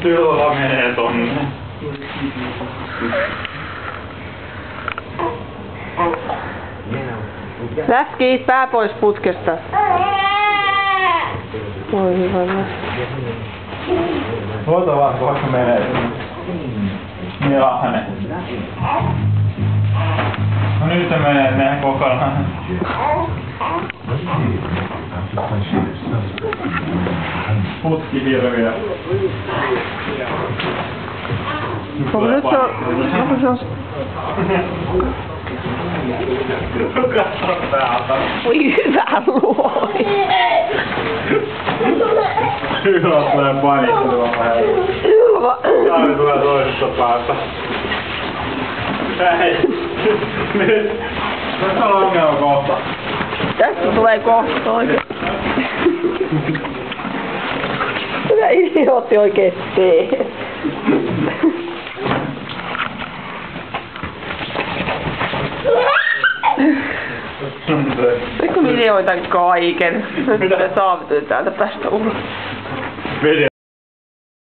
Kyllä menee tonne. Läski, pää pois putkesta. Voi hyvä. Ota vaan, kohta menee. Niin lahne. No nyt se menee kokonaan. Putki hirviö. Nyt se on... Katso täältä. Voi hyvä luoi. Hyvä tulee panikkuva vähän. Täällä tulee toisesta päästä. Hei. Nyt. Tässä on ongelma kohta. Tästä tulee kohta oikein. Mitä idiootti oikein tee? Nyt kun minä hoitan kaiken, nyt me saavutetaan täältä päästä ulos.